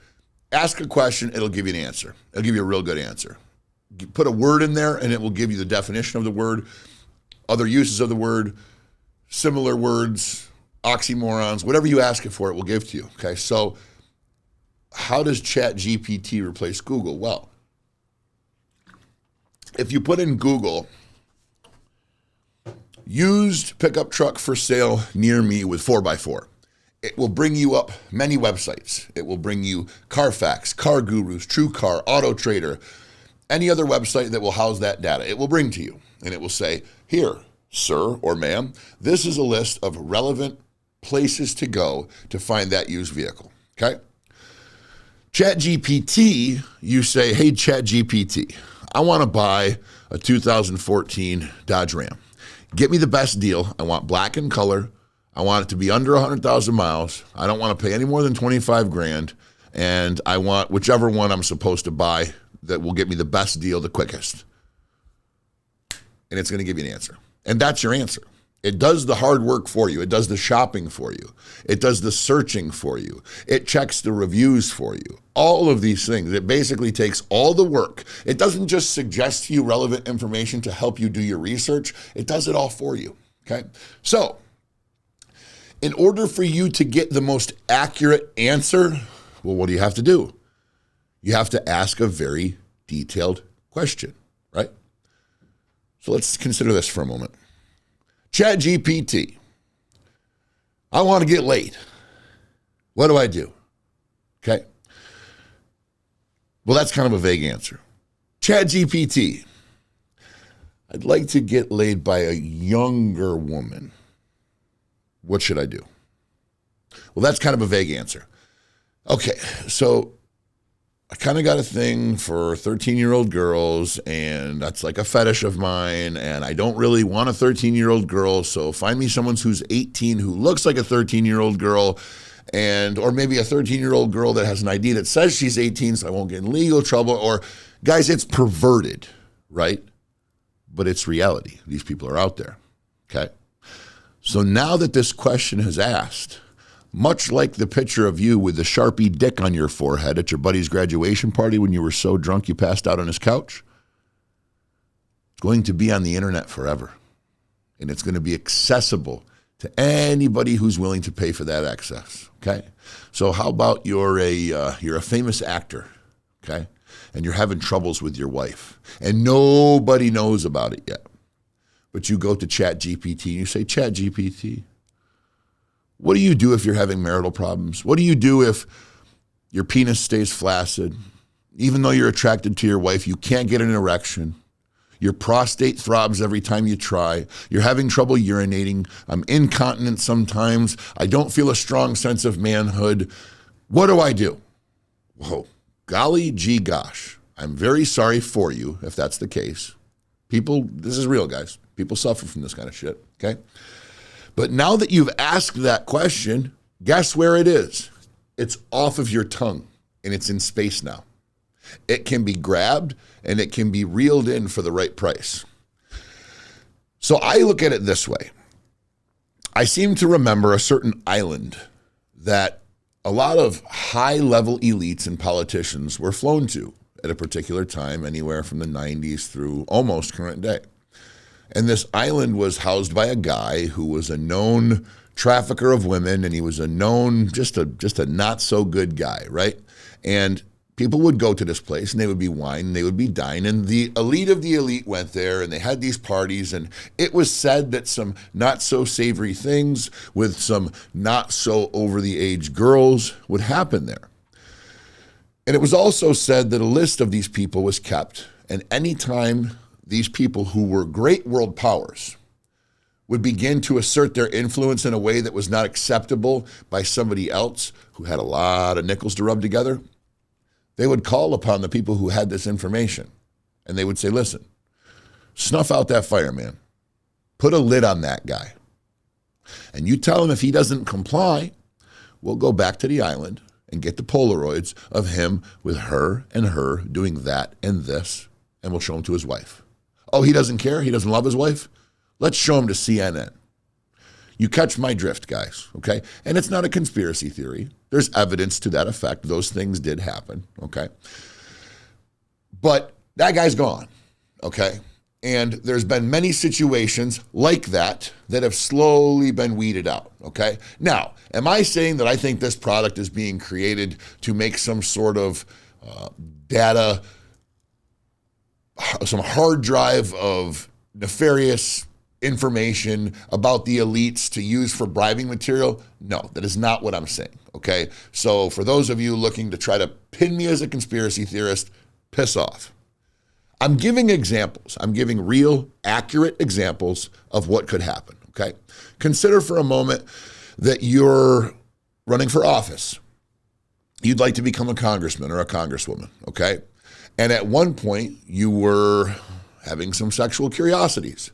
ask a question, it'll give you an answer. It'll give you a real good answer. Put a word in there, and it will give you the definition of the word, other uses of the word, similar words, oxymorons, whatever you ask it for, it will give to you, okay? So how does Chat GPT replace Google? Well, if you put in Google, used pickup truck for sale near me with 4x4, it will bring you up many websites. It will bring you Carfax, Car Gurus, TrueCar, Auto Trader, any other website that will house that data. It will bring to you, and it will say, here, sir or ma'am, this is a list of relevant places to go to find that used vehicle, okay? Chat GPT, you say, hey, Chat GPT, I want to buy a 2014 Dodge Ram. Get me the best deal. I want black in color. I want it to be under 100,000 miles. I don't want to pay any more than 25 grand. And I want whichever one I'm supposed to buy that will get me the best deal the quickest. And it's going to give you an answer. And that's your answer. It does the hard work for you. It does the shopping for you. It does the searching for you. It checks the reviews for you. All of these things. It basically takes all the work. It doesn't just suggest to you relevant information to help you do your research. It does it all for you. Okay? So, in order for you to get the most accurate answer, well, what do you have to do? You have to ask a very detailed question, right? So let's consider this for a moment. Chat GPT, I want to get laid. What do I do? Okay. Well, that's kind of a vague answer. Chat GPT. I'd like to get laid by a younger woman. What should I do? Well, that's kind of a vague answer. Okay, so I kind of got a thing for 13-year-old girls, and that's like a fetish of mine, and I don't really want a 13-year-old girl, so find me someone who's 18 who looks like a 13-year-old girl, or maybe a 13-year-old girl that has an ID that says she's 18 so I won't get in legal trouble. Or, guys, it's perverted, right? But it's reality. These people are out there, okay? So now that this question is asked, much like the picture of you with the Sharpie dick on your forehead at your buddy's graduation party when you were so drunk you passed out on his couch, it's going to be on the internet forever. And it's going to be accessible to anybody who's willing to pay for that access, okay? So how about you're a famous actor, okay? And you're having troubles with your wife, and nobody knows about it yet. But you go to Chat GPT and you say, Chat GPT, what do you do if you're having marital problems? What do you do if your penis stays flaccid? Even though you're attracted to your wife, you can't get an erection. Your prostate throbs every time you try. You're having trouble urinating. I'm incontinent sometimes. I don't feel a strong sense of manhood. What do I do? Whoa, golly gee gosh. I'm very sorry for you if that's the case. People, this is real, guys. People suffer from this kind of shit, okay? But now that you've asked that question, guess where it is? It's off of your tongue, and it's in space now. It can be grabbed, and it can be reeled in for the right price. So I look at it this way. I seem to remember a certain island that a lot of high-level elites and politicians were flown to at a particular time, anywhere from the 90s through almost current day. And this island was housed by a guy who was a known trafficker of women, and he was a known, just a not so good guy, right? And people would go to this place, and they would be wine, and they would be dine, and the elite of the elite went there, and they had these parties, and it was said that some not so savory things with some not so over the age girls would happen there. And it was also said that a list of these people was kept, and anytime these people who were great world powers would begin to assert their influence in a way that was not acceptable by somebody else who had a lot of nickels to rub together, they would call upon the people who had this information. And they would say, listen, snuff out that fire, man. Put a lid on that guy. And you tell him if he doesn't comply, we'll go back to the island and get the Polaroids of him with her and her doing that and this, and we'll show him to his wife. Oh, he doesn't care? He doesn't love his wife? Let's show him to CNN. You catch my drift, guys, okay? And it's not a conspiracy theory. There's evidence to that effect. Those things did happen, okay? But that guy's gone, okay? And there's been many situations like that that have slowly been weeded out, okay? Now, am I saying that I think this product is being created to make some sort of data, some hard drive of nefarious information about the elites to use for bribing material? No, that is not what I'm saying, okay? So for those of you looking to try to pin me as a conspiracy theorist, piss off. I'm giving examples. I'm giving real, accurate examples of what could happen, okay? Consider for a moment that you're running for office. You'd like to become a congressman or a congresswoman, okay? And at one point, you were having some sexual curiosities.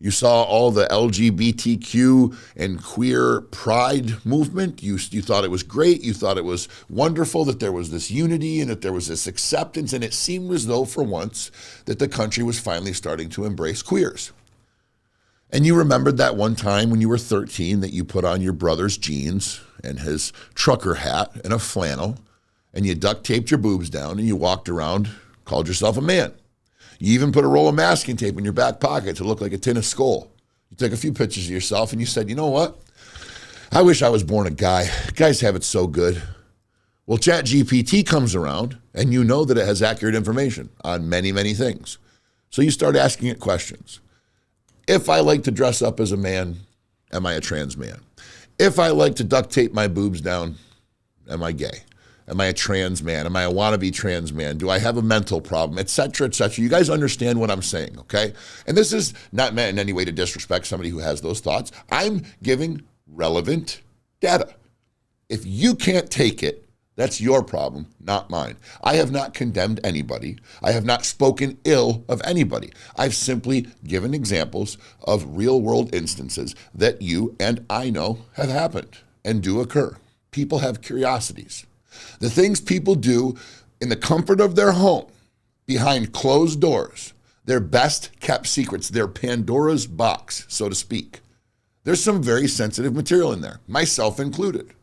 You saw all the LGBTQ and queer pride movement. You thought it was great. You thought it was wonderful that there was this unity and that there was this acceptance. And it seemed as though for once that the country was finally starting to embrace queers. And you remembered that one time when you were 13 that you put on your brother's jeans and his trucker hat and a flannel, and you duct taped your boobs down and you walked around, called yourself a man. You even put a roll of masking tape in your back pocket to look like a tin of Skull. You took a few pictures of yourself and you said, you know what? I wish I was born a guy. Guys have it so good. Well, Chat GPT comes around and you know that it has accurate information on many, many things. So you start asking it questions. If I like to dress up as a man, am I a trans man? If I like to duct tape my boobs down, am I gay? Am I a trans man? Am I a wannabe trans man? Do I have a mental problem? Et cetera, et cetera. You guys understand what I'm saying, okay? And this is not meant in any way to disrespect somebody who has those thoughts. I'm giving relevant data. If you can't take it, that's your problem, not mine. I have not condemned anybody. I have not spoken ill of anybody. I've simply given examples of real world instances that you and I know have happened and do occur. People have curiosities. The things people do in the comfort of their home, behind closed doors, their best kept secrets, their Pandora's box, so to speak. There's some very sensitive material in there, myself included.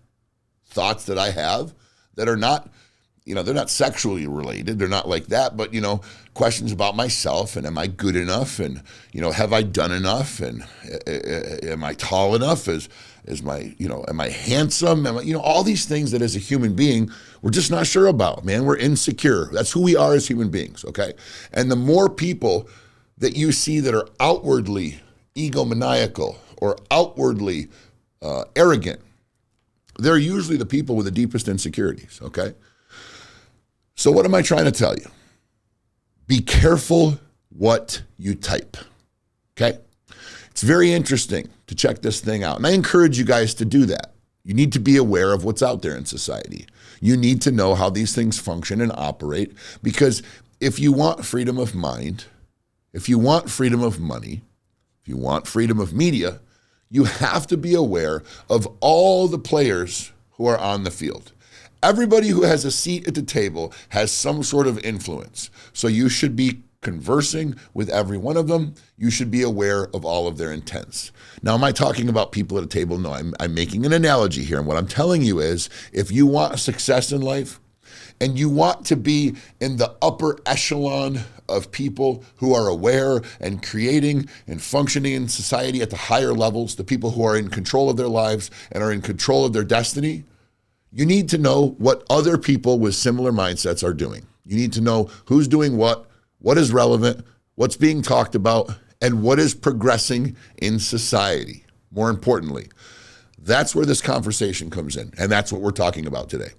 Thoughts that I have that are not, they're not sexually related. They're not like that, but, questions about myself and am I good enough? And, have I done enough? And am I tall enough? Am I handsome? All these things that as a human being, we're just not sure about, man. We're insecure. That's who we are as human beings, okay? And the more people that you see that are outwardly egomaniacal or outwardly arrogant, they're usually the people with the deepest insecurities, okay? So what am I trying to tell you? Be careful what you type, okay? It's very interesting to check this thing out. And I encourage you guys to do that. You need to be aware of what's out there in society. You need to know how these things function and operate, because if you want freedom of mind, if you want freedom of money, if you want freedom of media, you have to be aware of all the players who are on the field. Everybody who has a seat at the table has some sort of influence. So you should be conversing with every one of them. You should be aware of all of their intents. Now, am I talking about people at a table? No, I'm making an analogy here. And what I'm telling you is, if you want success in life and you want to be in the upper echelon of people who are aware and creating and functioning in society at the higher levels, the people who are in control of their lives and are in control of their destiny, you need to know what other people with similar mindsets are doing. You need to know who's doing what is relevant, what's being talked about, and what is progressing in society. More importantly, that's where this conversation comes in, and that's what we're talking about today.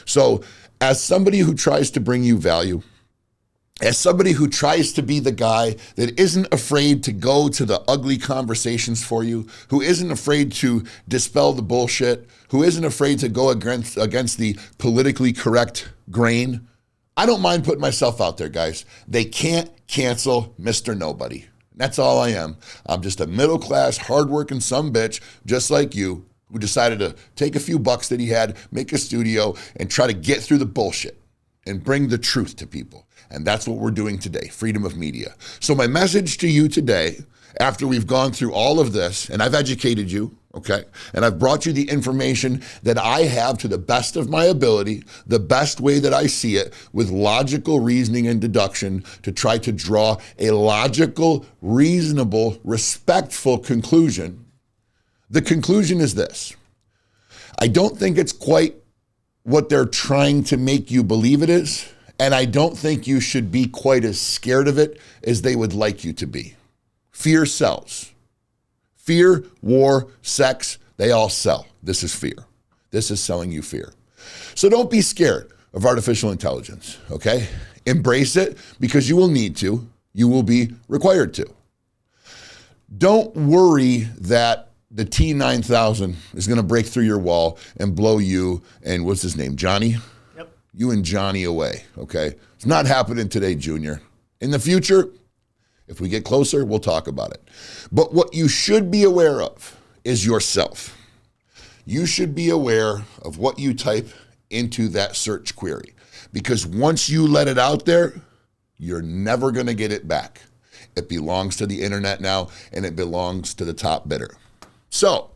So, as somebody who tries to bring you value, as somebody who tries to be the guy that isn't afraid to go to the ugly conversations for you, who isn't afraid to dispel the bullshit, who isn't afraid to go against the politically correct grain, I don't mind putting myself out there, guys. They can't cancel Mr. Nobody. That's all I am. I'm just a middle-class, hardworking sumbitch, just like you, who decided to take a few bucks that he had, make a studio, and try to get through the bullshit and bring the truth to people. And that's what we're doing today, freedom of media. So my message to you today, after we've gone through all of this, and I've educated you, okay, and I've brought you the information that I have to the best of my ability, the best way that I see it, with logical reasoning and deduction, to try to draw a logical, reasonable, respectful conclusion. The conclusion is this: I don't think it's quite what they're trying to make you believe it is, and I don't think you should be quite as scared of it as they would like you to be. Fear sells. Fear, war, sex, they all sell. This is fear. This is selling you fear. So don't be scared of artificial intelligence, okay? Embrace it, because you will need to. You will be required to. Don't worry that the T9000 is going to break through your wall and blow you and what's his name, Johnny? Yep. You and Johnny away, okay? It's not happening today, Junior. In the future, if we get closer, we'll talk about it. But what you should be aware of is yourself. You should be aware of what you type into that search query, because once you let it out there, you're never going to get it back. It belongs to the internet now, and it belongs to the top bidder. So,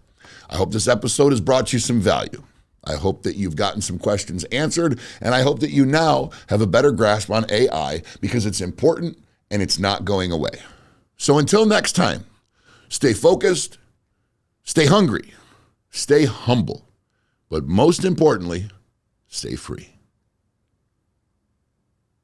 I hope this episode has brought you some value. I hope that you've gotten some questions answered, and I hope that you now have a better grasp on AI, because it's important and it's not going away. So until next time, stay focused, stay hungry, stay humble, but most importantly, stay free.